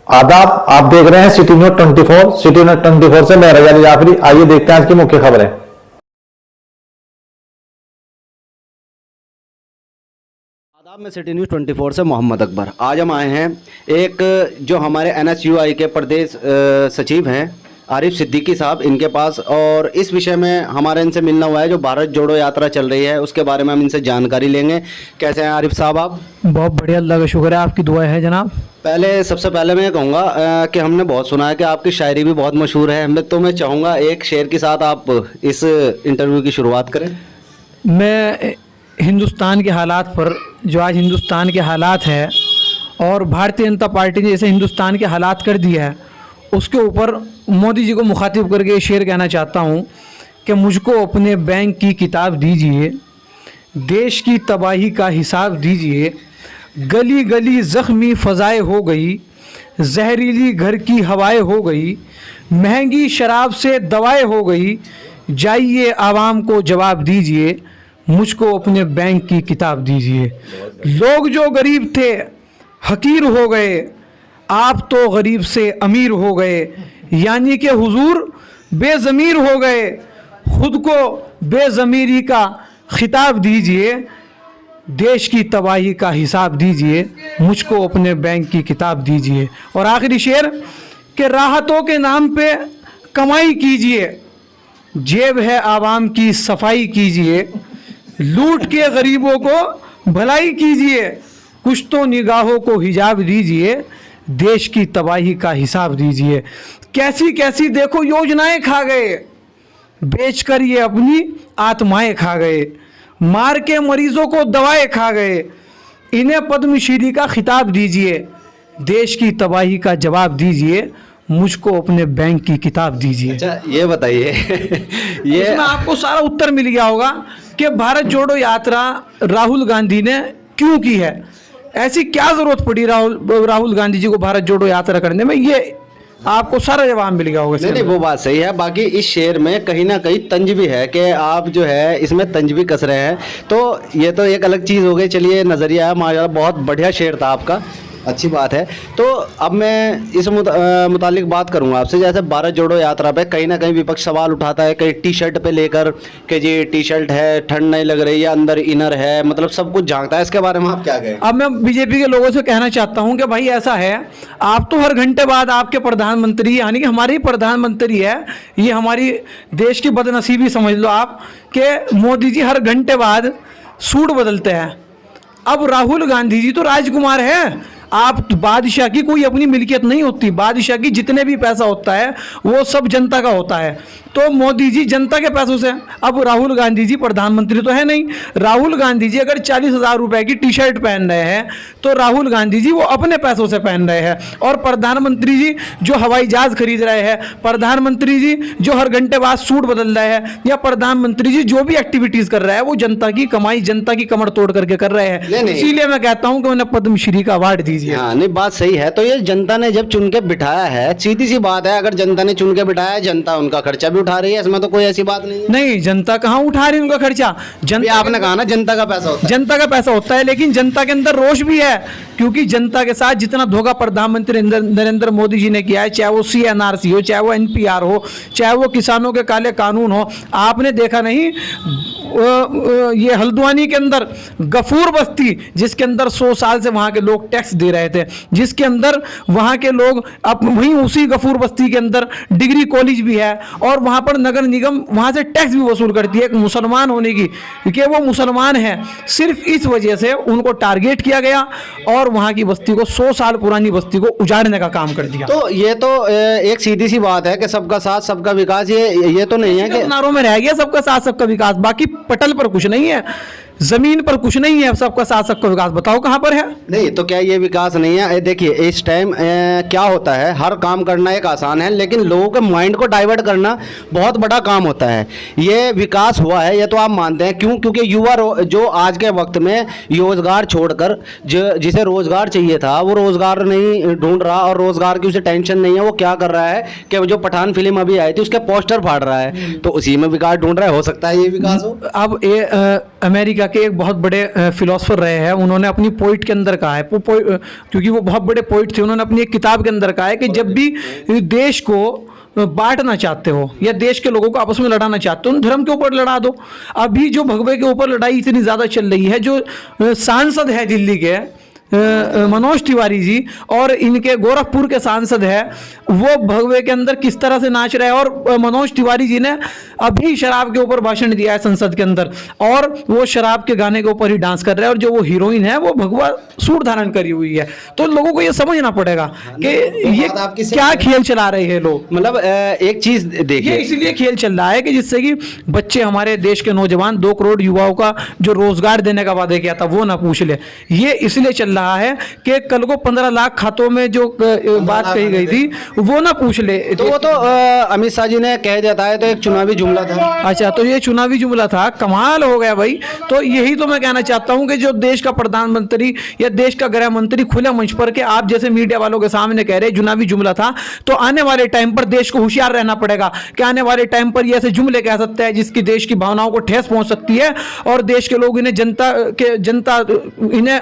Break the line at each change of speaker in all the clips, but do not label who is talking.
आदाब, आप देख रहे हैं सिटी न्यूज 24। सिटी न्यूज 24 से मैं रजा जाफरी। आइए देखते हैं आज की मुख्य खबरें।
आदाब, मैं सिटी न्यूज 24 से मोहम्मद अकबर। आज हम आए हैं एक जो हमारे NSUI के प्रदेश सचिव हैं आरिफ सिद्दीकी साहब, इनके पास, और इस विषय में हमारे इनसे मिलना हुआ है। जो भारत जोड़ो यात्रा चल रही है उसके बारे में हम इनसे जानकारी लेंगे। कैसे हैं आरिफ साहब आप?
बहुत बढ़िया, अल्लाह का शुक्र है, आपकी दुआ है जनाब।
सबसे पहले मैं कहूँगा कि हमने बहुत सुना है कि आपकी शायरी भी बहुत मशहूर है। मैं चाहूँगा एक शेर के साथ आप इस इंटरव्यू की शुरुआत करें।
मैं हिंदुस्तान के हालात पर, जो आज हिंदुस्तान के हालात है और भारतीय जनता पार्टी ने जैसे हिंदुस्तान के हालात कर दिया है, उसके ऊपर मोदी जी को मुखातिब करके ये शेर कहना चाहता हूँ कि मुझको अपने बैंक की किताब दीजिए, देश की तबाही का हिसाब दीजिए, गली गली ज़ख्मी फ़ज़ाएँ हो गई, जहरीली घर की हवाएं हो गई, महंगी शराब से दवाएं हो गई, जाइए आवाम को जवाब दीजिए, मुझको अपने बैंक की किताब दीजिए। लोग जो गरीब थे हकीर हो गए, आप तो गरीब से अमीर हो गए, यानी कि हुजूर बेज़मीर हो गए, खुद को बेज़मीरी का खिताब दीजिए, देश की तबाही का हिसाब दीजिए, मुझको अपने बैंक की किताब दीजिए। और आखिरी शेर कि राहतों के नाम पे कमाई कीजिए, जेब है आवाम की सफाई कीजिए, लूट के गरीबों को भलाई कीजिए, कुछ तो निगाहों को हिजाब दीजिए, देश की तबाही का हिसाब दीजिए। कैसी कैसी देखो योजनाएं खा गए, बेचकर ये अपनी आत्माएं खा गए, मार के मरीजों को दवाएं खा गए, इन्हें पद्मश्री का खिताब दीजिए, देश की तबाही का जवाब दीजिए, मुझको अपने बैंक की किताब दीजिए।
अच्छा, ये बताइए ये
इसमें आपको सारा उत्तर मिल गया होगा कि भारत जोड़ो यात्रा राहुल गांधी ने क्यों की है, ऐसी क्या ज़रूरत पड़ी राहुल गांधी जी को भारत जोड़ो यात्रा करने में, ये आपको सारा जवाब मिल गया होगा।
नहीं, वो बात सही है। बाकी इस शेर में कहीं ना कहीं तंज भी है कि आप जो है इसमें तंज भी कस रहे हैं, तो ये तो एक अलग चीज़ हो गई। चलिए, नज़रिया है, माशाल्लाह बहुत बढ़िया शेर था आपका, अच्छी बात है। तो अब मैं इस मुतालिक बात करूंगा आपसे। जैसे भारत जोड़ो यात्रा पे कहीं ना कहीं विपक्ष सवाल उठाता है, कहीं टी शर्ट पे लेकर कि जी टी शर्ट है, ठंड नहीं लग रही है, अंदर इनर है, मतलब सब कुछ झांकता है। इसके बारे में आप क्या कहें?
अब मैं बीजेपी के लोगों से कहना चाहता हूं कि भाई ऐसा है, आप तो हर घंटे बाद आपके प्रधानमंत्री, यानी कि हमारे ही प्रधानमंत्री है, ये हमारी देश की बदनसीबी समझ लो आप, कि मोदी जी हर घंटे बाद सूट बदलते हैं। अब राहुल गांधी जी तो राजकुमार हैं, आप बादशाह की कोई अपनी मिल्कियत नहीं होती, बादशाह की जितने भी पैसा होता है वो सब जनता का होता है, तो मोदी जी जनता के पैसों से। अब राहुल गांधी जी प्रधानमंत्री तो है नहीं, राहुल गांधी जी अगर 40,000 रुपए की टी शर्ट पहन रहे हैं तो राहुल गांधी जी वो अपने पैसों से पहन रहे हैं, और प्रधानमंत्री जी जो हवाई जहाज खरीद रहे हैं, प्रधानमंत्री जी जो हर घंटे बाद सूट बदल रहे हैं, या प्रधानमंत्री जी जो भी एक्टिविटीज कर रहा है वो जनता की कमाई, जनता की कमर तोड़ करके कर रहे हैं। इसीलिए मैं कहता हूं कि उन्हें पद्मश्री का अवार्ड दीजिए।
हाँ, नहीं, बात सही है। तो ये जनता ने जब चुन के बिठाया है, सीधी सी बात है, अगर जनता ने चुन के बिठाया है, जनता उनका खर्चा भी उठा रही है, इसमें तो कोई ऐसी बात नहीं है।
नहीं, जनता कहाँ उठा रही है उनका खर्चा? जनता,
आपने कहा ना जनता का पैसा होता है,
जनता का पैसा होता है, लेकिन जनता के अंदर रोष भी है, क्योंकि जनता के साथ जितना धोखा प्रधानमंत्री नरेंद्र मोदी जी ने किया है, चाहे वो CNRC हो, चाहे वो NPR हो, चाहे वो किसानों के काले कानून हो, आपने देखा नहीं ये हल्द्वानी के अंदर गफूर बस्ती, जिसके अंदर 100 साल से वहाँ के लोग टैक्स दे रहे थे, जिसके अंदर वहाँ के लोग, अब वहीं उसी गफूर बस्ती के अंदर डिग्री कॉलेज भी है, और वहाँ पर नगर निगम वहाँ से टैक्स भी वसूल करती है एक मुसलमान होने की, क्योंकि वो मुसलमान है। सिर्फ इस वजह से उनको टारगेट किया गया और वहाँ की बस्ती को, 100 साल पुरानी बस्ती को उजाड़ने का काम कर दिया।
तो ये तो एक सीधी सी बात है कि सबका साथ सबका विकास, ये तो नहीं है कि
नारों में रह गया सबका साथ सबका विकास, बाकी पटल पर कुछ नहीं है। जमीन पर कुछ नहीं है, सबका साथ सबका विकास। बताओ कहाँ पर है?
नहीं तो क्या ये विकास नहीं है? देखिए इस टाइम क्या होता है, हर काम करना एक आसान है, लेकिन लोगों के माइंड को डाइवर्ट करना बहुत बड़ा काम होता है। ये विकास हुआ है, ये तो आप मानते हैं। क्यों? क्योंकि युवा जो आज के वक्त में रोजगार छोड़कर जिसे रोजगार चाहिए था वो रोजगार नहीं ढूंढ रहा, और रोजगार की उसे टेंशन नहीं है। वो क्या कर रहा है कि जो पठान फिल्म अभी आई थी उसके पोस्टर फाड़ रहा है, तो उसी में विकास ढूंढ रहा है। हो सकता है ये विकास हो।
अब ये अमेरिका के एक बहुत बड़े फिलोसफर रहे हैं, उन्होंने अपनी पोइट के अंदर कहा है, क्योंकि वो बहुत बड़े पोइट थे, उन्होंने अपनी एक किताब के अंदर कहा है कि जब भी देश को बांटना चाहते हो या देश के लोगों को आपस में लड़ाना चाहते हो, उन धर्म के ऊपर लड़ा दो। अभी जो भगवे के ऊपर लड़ाई इतनी ज़्यादा चल रही है, जो सांसद है दिल्ली के मनोज तिवारी जी और इनके गोरखपुर के सांसद है, वो भगवे के अंदर किस तरह से नाच रहे हैं। और मनोज तिवारी जी ने अभी शराब के ऊपर भाषण दिया है संसद के अंदर, और वो शराब के गाने के ऊपर ही डांस कर रहे हैं, और जो वो हीरोइन है वो भगवा सूट धारण करी हुई है। तो लोगों को ये समझना पड़ेगा कि ये क्या खेल चला रहे हैं लोग।
मतलब एक चीज देखिए,
ये इसलिए खेल चल रहा है कि जिससे कि बच्चे, हमारे देश के नौजवान, 2 करोड़ युवाओं का जो रोजगार देने का वादा किया था वो ना पूछ ले। ये इसलिए चल रहा है कि कल को 15 लाख खातों में जो बात कही गई थी वो ना पूछ ले।
तो वो तो अमित शाह जी ने कह दिया था, तो एक चुनावी जुमला था।
अच्छा, तो ये चुनावी जुमला था, कमाल हो गया भाई। तो यही तो मैं कहना चाहता हूं कि जो देश का प्रधानमंत्री या देश का गृह मंत्री खुले मंच पर के आप जैसे मीडिया वालों के सामने कह रहे चुनावी जुमला था, तो आने वाले टाइम पर देश को होशियार रहना पड़ेगा कि आने वाले टाइम पर ये ऐसे जुमले कह सकते हैं जिसकी देश की भावनाओं को ठेस पहुंच सकती है, और देश के लोग इन्हें जनता इन्हें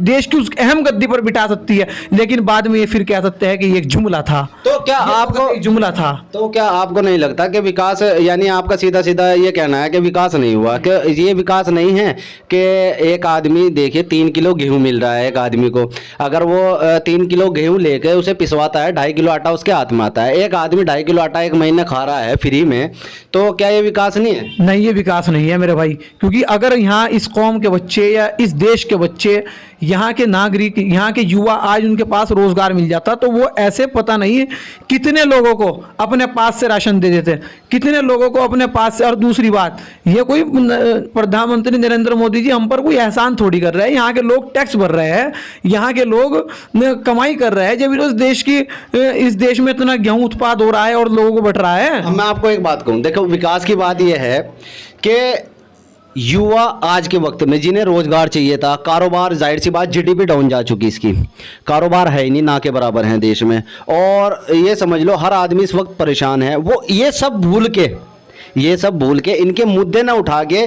देश की उस अहम गद्दी पर बिठा सकती है, लेकिन बाद में ये फिर कह सकते हैं कि ये एक जुमला था।
तो क्या आपको
जुमला था?
तो क्या आपको नहीं लगता कि विकास, यानी आपका सीधा सीधा ये कहना है कि विकास नहीं हुआ? कि ये विकास नहीं है कि एक आदमी देखिए 3 किलो गेहूं मिल रहा है एक आदमी को, अगर वो 3 किलो गेहूं लेकर उसे पिसवाता है, 2.5 किलो आटा उसके हाथ में आता है, एक आदमी 2.5 किलो आटा एक महीने खा रहा है फ्री में, तो क्या ये विकास नहीं है?
नहीं, ये विकास नहीं है मेरे भाई। क्योंकि अगर यहाँ इस कौम के बच्चे या इस देश के बच्चे, यहाँ के नागरिक, यहाँ के युवा आज उनके पास रोजगार मिल जाता, तो वो ऐसे पता नहीं कितने लोगों को अपने पास से राशन दे देते, कितने लोगों को अपने पास से। और दूसरी बात, ये कोई प्रधानमंत्री नरेंद्र मोदी जी हम पर कोई एहसान थोड़ी कर रहे हैं। यहाँ के लोग टैक्स भर रहे हैं, यहाँ के लोग कमाई कर रहे हैं। जब इस देश में इतना गेहूं उत्पाद हो रहा है और लोगों को बट रहा है।
अब मैं आपको एक बात कहूँ, देखो विकास की बात यह है कि युवा आज के वक्त में जिन्हें रोजगार चाहिए था, कारोबार, जाहिर सी बात जीडीपी डाउन जा चुकी, इसकी कारोबार है ही नहीं, ना के बराबर है देश में, और ये समझ लो हर आदमी इस वक्त परेशान है। वो ये सब भूल के इनके मुद्दे ना उठा के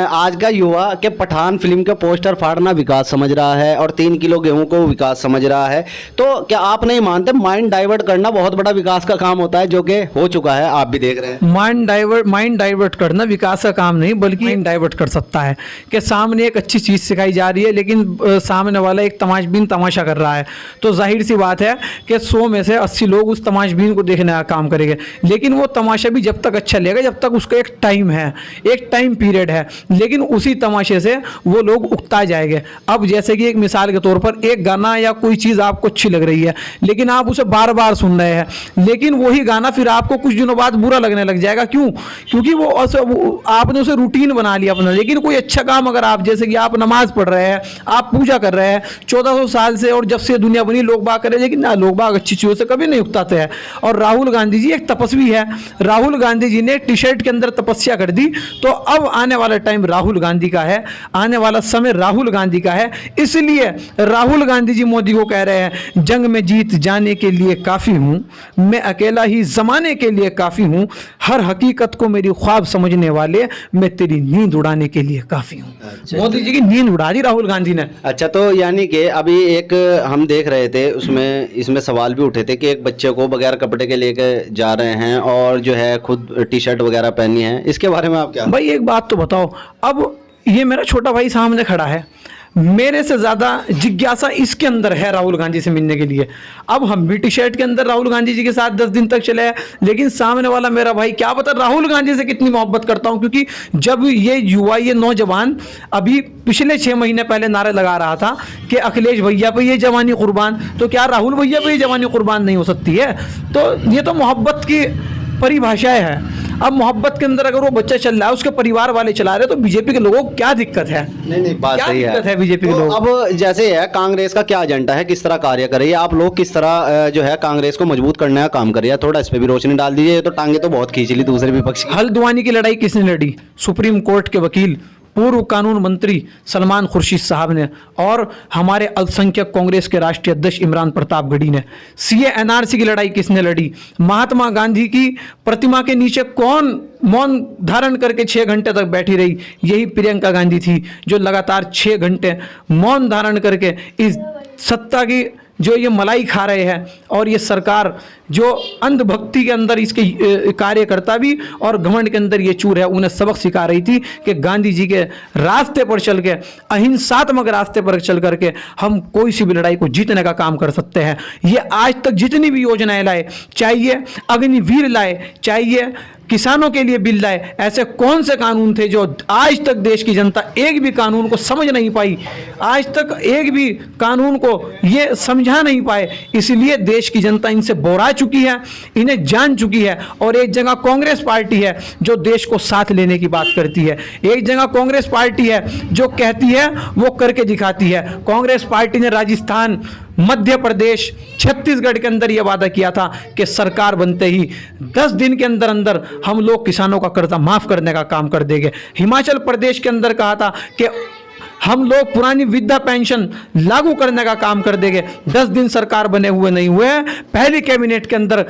आज का युवा के पठान फिल्म के पोस्टर फाड़ना विकास समझ रहा है, और 3 किलो गेहूं को विकास समझ रहा है। तो क्या आप नहीं मानते माइंड डाइवर्ट करना बहुत बड़ा विकास का काम होता है, जो कि हो चुका है, आप भी देख रहे हैं।
माइंड डाइवर्ट करना विकास का काम नहीं, बल्कि माइंड डाइवर्ट कर सकता है कि सामने एक अच्छी चीज़ सिखाई जा रही है, लेकिन सामने वाला एक तमाशबीन तमाशा कर रहा है, तो जाहिर सी बात है कि 100 में से 80 लोग उस तमाशबीन को देखने का काम करेंगे। लेकिन वो तमाशा भी जब तक अच्छा लेगा जब तक उसका एक टाइम है, एक टाइम पीरियड है, लेकिन उसी तमाशे से वो लोग उकता जाएंगे। अब जैसे कि एक मिसाल के तौर पर एक गाना या कोई चीज़ आपको अच्छी लग रही है, लेकिन आप उसे बार बार सुन रहे हैं, लेकिन वही गाना फिर आपको कुछ दिनों बाद बुरा लगने लग जाएगा। क्यों? क्योंकि वो आपने उसे रूटीन बना लिया अपना। लेकिन कोई अच्छा काम, अगर आप जैसे कि आप नमाज पढ़ रहे हैं, आप पूजा कर रहे हैं 1400 साल से, और जब से दुनिया बनी लोग बाग करे, लेकिन ना, लोग बाग अच्छी चीज़ों से कभी नहीं उकताते हैं। और राहुल गांधी जी एक तपस्वी है, राहुल गांधी जी ने टी शर्ट के अंदर तपस्या कर दी, तो अब आने वाला टाइम राहुल गांधी का है, आने वाला समय राहुल गांधी का है। इसलिए राहुल गांधी जी मोदी को कह रहे हैं, जंग में जीत जाने के लिए काफ़ी हूँ, मैं अकेला ही ज़माने के लिए काफ़ी हूँ, हर हकीकत को मेरी ख्वाब समझने वाले, मैं तेरी नींद उड़ाने के लिए काफ़ी हूँ। मोदी जी की नींद उड़ा दी राहुल गांधी ने।
अच्छा, तो यानी कि अभी एक हम देख रहे थे, उसमें इसमें सवाल भी उठे थे कि एक बच्चे को बगैर कपड़े के लेके जा रहे हैं, और जो है खुद टी शर्ट वगैरह पहनी है, इसके बारे में आप क्या?
भाई एक बात तो बताओ, अब ये मेरा छोटा भाई सामने खड़ा है, मेरे से ज़्यादा जिज्ञासा इसके अंदर है राहुल गांधी से मिलने के लिए। अब हम भी टी शर्ट के अंदर राहुल गांधी जी के साथ 10 दिन तक चले हैं, लेकिन सामने वाला मेरा भाई क्या पता राहुल गांधी से कितनी मोहब्बत करता हूं। क्योंकि जब ये युवा, ये नौजवान अभी पिछले 6 महीने पहले नारे लगा रहा था कि अखिलेश भैया पे ये जवानी कुर्बान, तो क्या राहुल भैया पे ये जवानी कुर्बान नहीं हो सकती है? तो ये तो मोहब्बत की परिभाषाएं है। अब मोहब्बत के अंदर अगर वो बच्चा चल रहा है, उसके परिवार वाले चला रहे हैं, तो बीजेपी के लोगों को क्या दिक्कत है?
नहीं बात
क्या
सही
दिक्कत है बीजेपी के
तो
लोग?
अब जैसे है कांग्रेस का क्या एजेंडा है, किस तरह कार्य कर रही है, आप लोग किस तरह जो है कांग्रेस को मजबूत करने का काम कर रही है, थोड़ा इस पे भी रोशनी डाल दीजिए। ये तो टांगे तो बहुत खींच ली दूसरे विपक्ष की।
हल्द्वानी की लड़ाई किसने लड़ी? सुप्रीम कोर्ट के वकील पूर्व कानून मंत्री सलमान खुर्शीद साहब ने और हमारे अल्पसंख्यक कांग्रेस के राष्ट्रीय अध्यक्ष इमरान प्रतापगढ़ी ने। सीए एनआरसी की लड़ाई किसने लड़ी? महात्मा गांधी की प्रतिमा के नीचे कौन मौन धारण करके 6 घंटे तक बैठी रही? यही प्रियंका गांधी थी, जो लगातार 6 घंटे मौन धारण करके इस सत्ता की जो ये मलाई खा रहे हैं, और ये सरकार जो अंधभक्ति के अंदर इसके कार्यकर्ता भी और घमंड के अंदर ये चूर है, उन्हें सबक सिखा रही थी कि गांधी जी के रास्ते पर चल के, अहिंसात्मक रास्ते पर चल करके हम कोई सी भी लड़ाई को जीतने का काम कर सकते हैं। ये आज तक जितनी भी योजनाएं लाए, चाहिए अग्निवीर लाए, चाहिए किसानों के लिए बिल लाए, ऐसे कौन से कानून थे जो आज तक देश की जनता एक भी कानून को समझ नहीं पाई, आज तक एक भी कानून को ये समझा नहीं पाए। इसलिए देश की जनता इनसे बोरा चुकी है, इन्हें जान चुकी है। और एक जगह कांग्रेस पार्टी है जो देश को साथ लेने की बात करती है, एक जगह कांग्रेस पार्टी है जो कहती है वो करके दिखाती है। कांग्रेस पार्टी ने राजस्थान, मध्य प्रदेश, छत्तीसगढ़ के अंदर यह वादा किया था कि सरकार बनते ही 10 दिन के अंदर अंदर हम लोग किसानों का कर्जा माफ करने का काम कर देंगे। हिमाचल प्रदेश के अंदर कहा था कि हम लोग पुरानी वृद्धा पेंशन लागू करने का काम कर देंगे। 10 दिन सरकार बने हुए नहीं हुए। पहली कैबिनेट के अंदर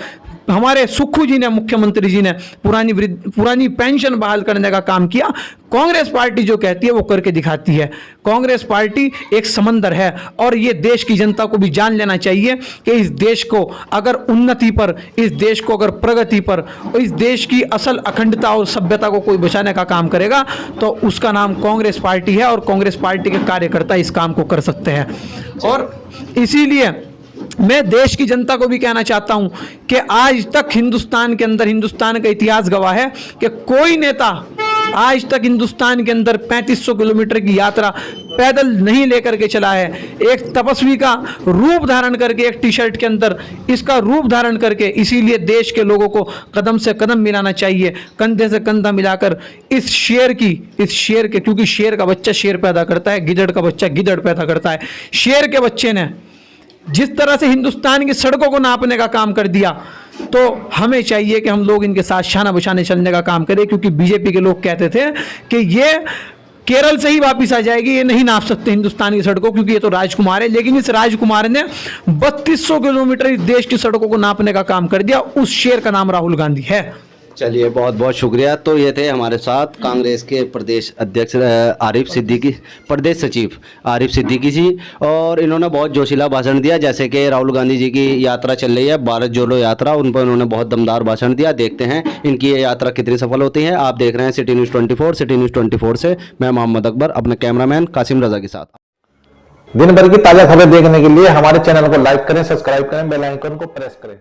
हमारे सुक्खू जी ने, मुख्यमंत्री जी ने पुरानी पेंशन बहाल करने का काम किया। कांग्रेस पार्टी जो कहती है वो करके दिखाती है। कांग्रेस पार्टी एक समंदर है, और ये देश की जनता को भी जान लेना चाहिए कि इस देश को अगर उन्नति पर, इस देश को अगर प्रगति पर, इस देश की असल अखंडता और सभ्यता को कोई बचाने का काम करेगा तो उसका नाम कांग्रेस पार्टी है, और कांग्रेस पार्टी के कार्यकर्ता इस काम को कर सकते हैं। और इसीलिए मैं देश की जनता को भी कहना चाहता हूं कि आज तक हिंदुस्तान के अंदर, हिंदुस्तान का इतिहास गवाह है कि कोई नेता आज तक हिंदुस्तान के अंदर 3500 किलोमीटर की यात्रा पैदल नहीं लेकर के चला है। एक तपस्वी का रूप धारण करके, एक टी शर्ट के अंदर इसका रूप धारण करके। इसीलिए देश के लोगों को कदम से कदम मिलाना चाहिए, कंधे से कंधा मिलाकर इस शेर के, क्योंकि शेर का बच्चा शेर पैदा करता है, गिदड़ का बच्चा गिदड़ पैदा करता है। शेर के बच्चे ने जिस तरह से हिंदुस्तान की सड़कों को नापने का काम कर दिया, तो हमें चाहिए कि हम लोग इनके साथ शाना बशाने चलने का काम करें। क्योंकि बीजेपी के लोग कहते थे कि ये केरल से ही वापस आ जाएगी, ये नहीं नाप सकते हिंदुस्तान की सड़कों, क्योंकि ये तो राजकुमार है। लेकिन इस राजकुमार ने 3200 किलोमीटर इस देश की सड़कों को नापने का काम कर दिया। उस शेर का नाम राहुल गांधी है।
चलिए, बहुत बहुत शुक्रिया। तो ये थे हमारे साथ कांग्रेस के प्रदेश अध्यक्ष आरिफ सिद्दीकी, प्रदेश सचिव आरिफ सिद्दीकी जी, और इन्होंने बहुत जोशीला भाषण दिया। जैसे कि राहुल गांधी जी की यात्रा चल रही है, भारत जोड़ो यात्रा, उन पर उन्होंने बहुत दमदार भाषण दिया। देखते हैं इनकी ये यात्रा कितनी सफल होती है। आप देख रहे हैं सिटी न्यूज़ 24। सिटी न्यूज़ 24 से मैं मोहम्मद अकबर अपने कैमरामैन कासिम रजा के साथ।
दिन भर की ताजा खबर देखने के लिए हमारे चैनल को लाइक करें, सब्सक्राइब करें, बेल आइकन को प्रेस करें।